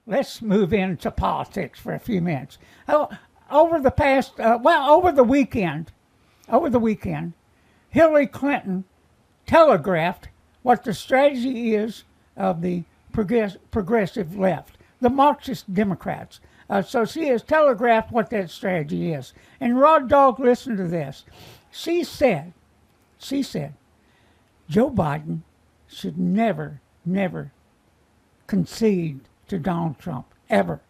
let's move into politics for a few minutes. Over the weekend, Hillary Clinton telegraphed what the strategy is of the progressive left, the Marxist Democrats. So she has telegraphed what that strategy is. And Rodawg, listen to this. She said, Joe Biden should never concede to Donald Trump, ever.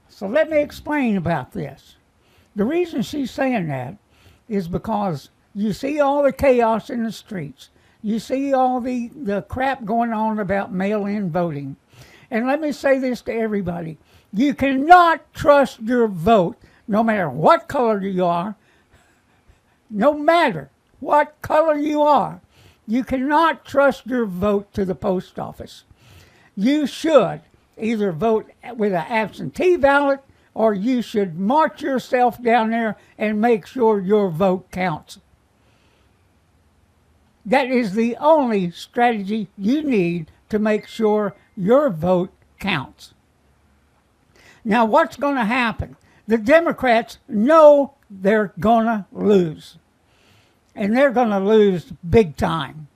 So let me explain about this. The reason she's saying that is because you see all the chaos in the streets. You see all the crap going on about mail-in voting. And let me say this to everybody. You cannot trust your vote, no matter what color you are, no matter what color you are. You cannot trust your vote to the post office. You should either vote with an absentee ballot or you should march yourself down there and make sure your vote counts. That is the only strategy you need to make sure your vote counts. Now, what's going to happen? The Democrats know they're going to lose. And they're going to lose big time.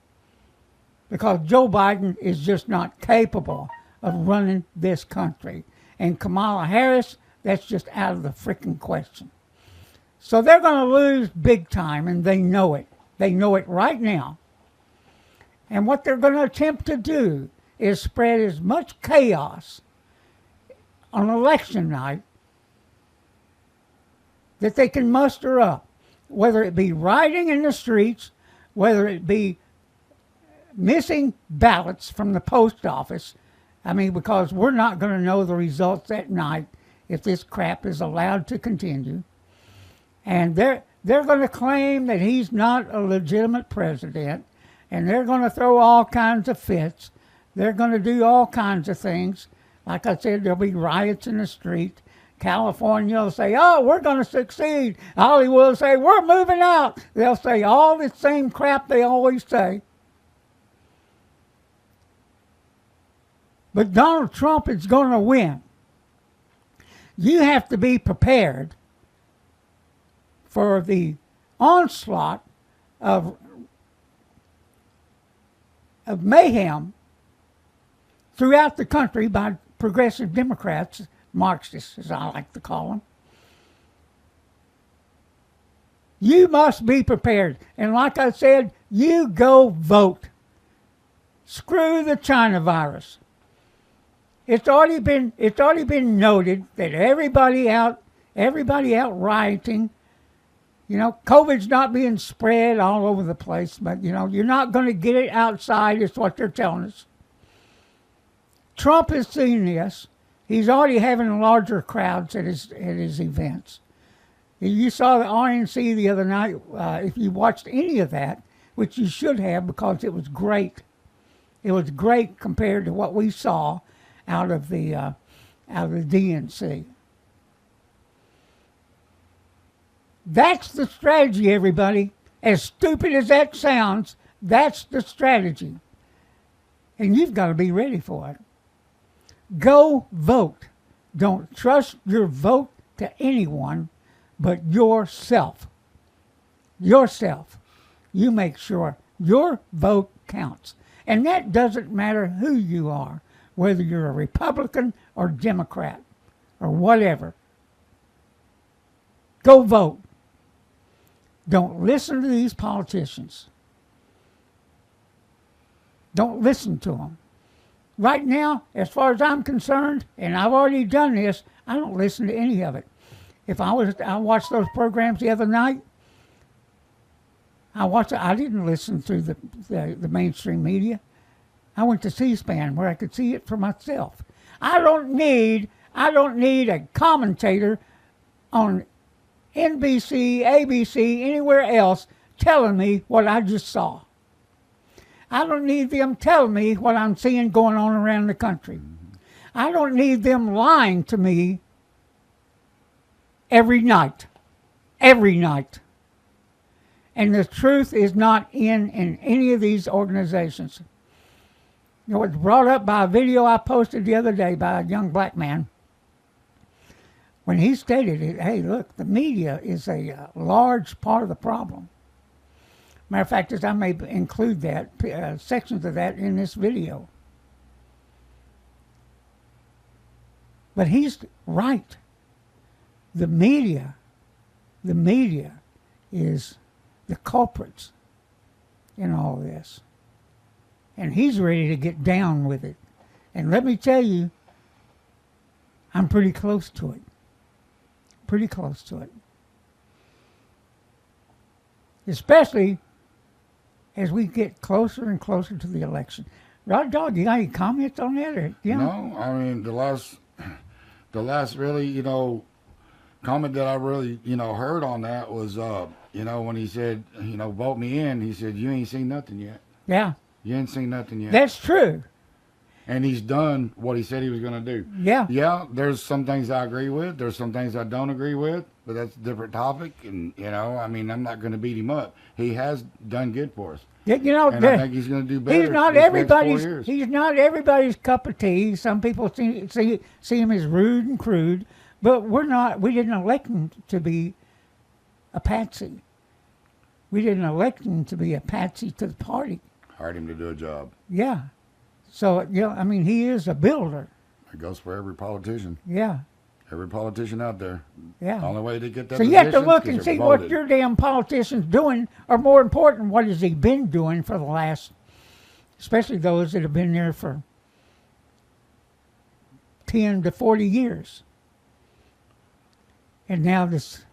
Because Joe Biden is just not capable of running this country. And Kamala Harris, that's just out of the freaking question. So they're going to lose big time, and they know it. They know it right now. And what they're going to attempt to do is spread as much chaos on election night that they can muster up, whether it be rioting in the streets, whether it be missing ballots from the post office. I mean, because we're not going to know the results that night if this crap is allowed to continue. And they're going to claim that he's not a legitimate president, and they're going to throw all kinds of fits. They're going to do all kinds of things. Like I said, there'll be riots in the street. California will say, oh, we're going to succeed. Hollywood will say, we're moving out. They'll say all the same crap they always say. But Donald Trump is going to win. You have to be prepared for the onslaught of mayhem throughout the country by progressive Democrats, Marxists, as I like to call them. You must be prepared. And like I said, you go vote. Screw the China virus. It's already been noted that everybody out rioting. You know, COVID's not being spread all over the place, but you know, you're not going to get it outside, is what they're telling us. Trump has seen this. He's already having larger crowds at his events. You saw the RNC the other night. If you watched any of that, which you should have because it was great. It was great compared to what we saw out of the DNC. That's the strategy, everybody. As stupid as that sounds, that's the strategy. And you've got to be ready for it. Go vote. Don't trust your vote to anyone but yourself. Yourself. You make sure your vote counts. And that doesn't matter who you are, whether you're a Republican or Democrat or whatever. Go vote. Don't listen to these politicians. Don't listen to them. Right now, as far as I'm concerned, and I've already done this, I don't listen to any of it. If I watched those programs the other night, I didn't listen to the mainstream media. I went to C-SPAN where I could see it for myself. I don't need a commentator on NBC, ABC, anywhere else telling me what I just saw. I don't need them telling me what I'm seeing going on around the country. I don't need them lying to me every night. Every night. And the truth is not in any of these organizations. You know, it was brought up by a video I posted the other day by a young black man. When he stated it, hey, look, the media is a large part of the problem. Matter of fact, as I may include that, sections of that in this video. But he's right. The media is the culprits in all this. And he's ready to get down with it. And let me tell you, I'm pretty close to it. Pretty close to it. Especially as we get closer and closer to the election. Rodawg, you got any comments on that? Or, No, I mean, the last really, comment that I really, heard on that was, when he said, vote me in, he said, you ain't seen nothing yet. Yeah. You ain't seen nothing yet. That's true. And he's done what he said he was going to do. Yeah. Yeah, there's some things I agree with. There's some things I don't agree with, but that's a different topic. And, I'm not going to beat him up. He has done good for us. Yeah, and I think he's going to do better. He's not everybody's cup of tea. Some people see him as rude and crude, but we didn't elect him to be a patsy. We didn't elect him to be a patsy to the party. Hired him to do a job. Yeah. So, he is a builder. It goes for every politician. Yeah. Every politician out there. Yeah. The only way to get that So you have to look and see what your damn politician's doing, or more important, what has he been doing for the last, especially those that have been there for 10 to 40 years. And now this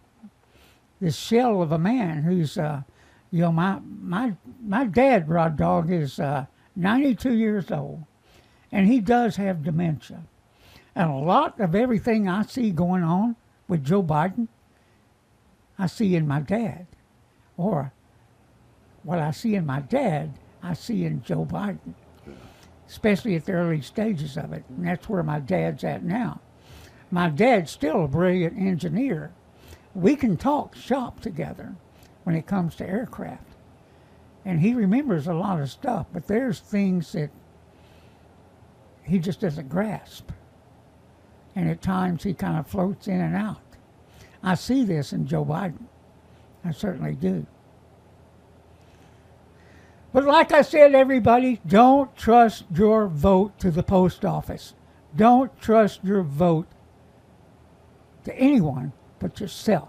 shell of a man who's, my dad, Rodawg, is 92 years old, and he does have dementia. And a lot of everything I see going on with Joe Biden, I see in my dad. Or what I see in my dad, I see in Joe Biden, especially at the early stages of it. And that's where my dad's at now. My dad's still a brilliant engineer. We can talk shop together when it comes to aircraft. And he remembers a lot of stuff, but there's things that he just doesn't grasp. And at times he kind of floats in and out. I see this in Joe Biden. I certainly do. But like I said, everybody, don't trust your vote to the post office. Don't trust your vote to anyone but yourself.